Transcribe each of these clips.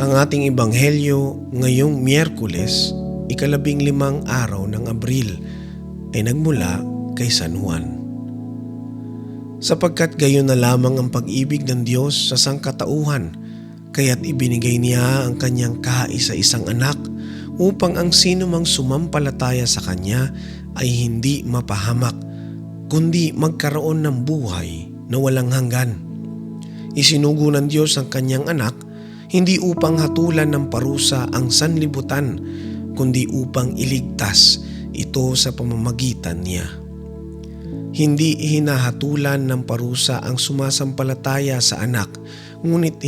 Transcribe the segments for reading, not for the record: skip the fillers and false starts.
Ang ating ebanghelyo ngayong Miyerkules, 15 araw ng Abril, ay nagmula kay San Juan. Sapagkat gayon na lamang ang pag-ibig ng Diyos sa sangkatauhan, kaya't ibinigay niya ang kanyang kaisa-isang anak upang ang sino mang sumampalataya sa kanya ay hindi mapahamak, kundi magkaroon ng buhay na walang hanggan. Isinugo ng Diyos ang kanyang anak hindi upang hatulan ng parusa ang sanlibutan, kundi upang iligtas ito sa pamamagitan niya. Hindi hinahatulan ng parusa ang sumasampalataya sa anak, ngunit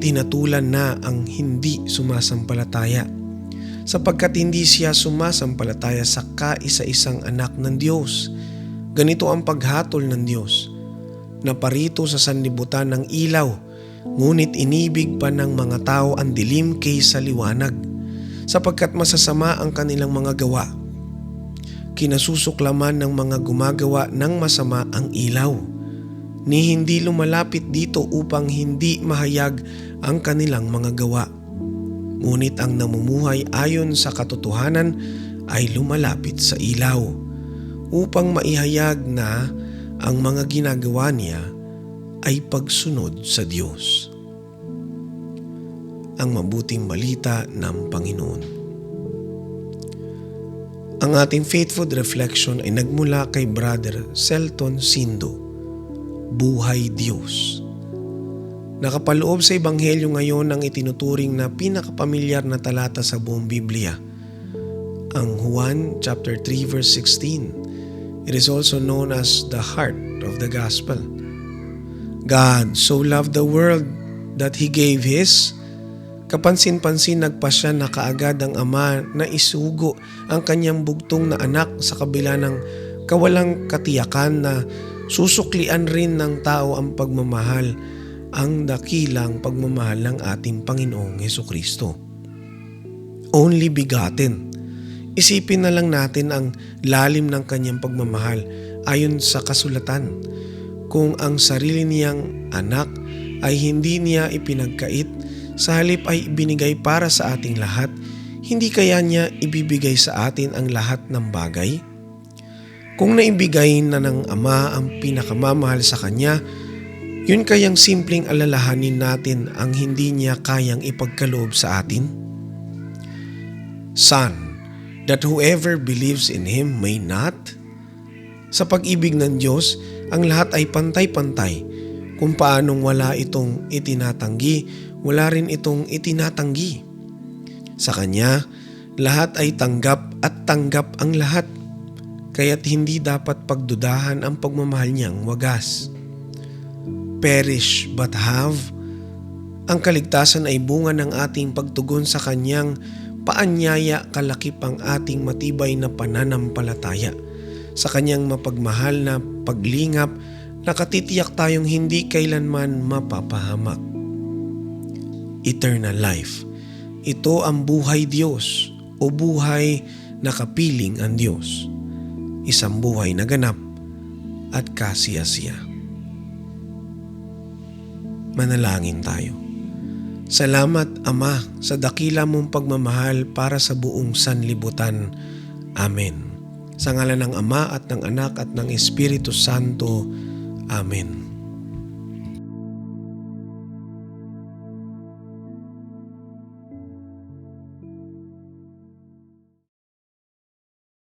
hinatulan na ang hindi sumasampalataya, sapagkat hindi siya sumasampalataya sa kaisa-isang anak ng Diyos. Ganito ang paghatol ng Diyos, na parito sa sanlibutan ng ilaw, ngunit inibig pa ng mga tao ang dilim kaysa liwanag, sapagkat masasama ang kanilang mga gawa. Kinasusuklaman ng mga gumagawa ng masama ang ilaw, ni hindi lumalapit dito upang hindi mahayag ang kanilang mga gawa. Ngunit ang namumuhay ayon sa katotohanan ay lumalapit sa ilaw, upang maihayag na ang mga ginagawa niya ay pagsunod sa Diyos. Ang mabuting balita ng Panginoon. Ang ating faithful reflection ay nagmula kay Brother Celton Sindo, Buhay Diyos. Nakapaloob sa Ebanghelyo ngayon ang itinuturing na pinakapamilyar na talata sa buong Biblia, ang Juan chapter 3 verse 16. It is also known as the heart of the gospel. God so loved the world that He gave His. Kapansin-pansin nagpasya na kaagad ang Ama na isugo ang kanyang bugtong na anak sa kabila ng kawalang katiyakan na susuklian rin ng tao ang pagmamahal, ang dakilang pagmamahal ng ating Panginoong Hesukristo. Only begotten. Isipin na lang natin ang lalim ng kanyang pagmamahal ayon sa kasulatan. Kung ang sarili niyang anak ay hindi niya ipinagkait, sa halip ay ibinigay para sa ating lahat, hindi kaya niya ibibigay sa atin ang lahat ng bagay? Kung naibigay na ng Ama ang pinakamamahal sa Kanya, yun kayang simpleng alalahanin natin ang hindi niya kayang ipagkaloob sa atin? Son, that whoever believes in Him may not. Sa pag-ibig ng Diyos, ang lahat ay pantay-pantay. Kung paanong wala itong itinatanggi, wala rin itong itinatanggi. Sa Kanya, lahat ay tanggap at tanggap ang lahat. Kaya't hindi dapat pagdudahan ang pagmamahal niyang wagas. Perish but have. Ang kaligtasan ay bunga ng ating pagtugon sa Kanyang paanyaya, kalakip ang ating matibay na pananampalataya. Sa Kanyang mapagmahal na paglingap, nakatitiyak tayong hindi kailanman mapapahamak. Eternal life. Ito ang buhay Diyos o buhay na kapiling ang Diyos. Isang buhay na ganap at kasiyasiya. Manalangin tayo. Salamat, Ama, sa dakila mong pagmamahal para sa buong sanlibutan. Amen. Sa ngalan ng Ama at ng Anak at ng Espiritu Santo. Amen.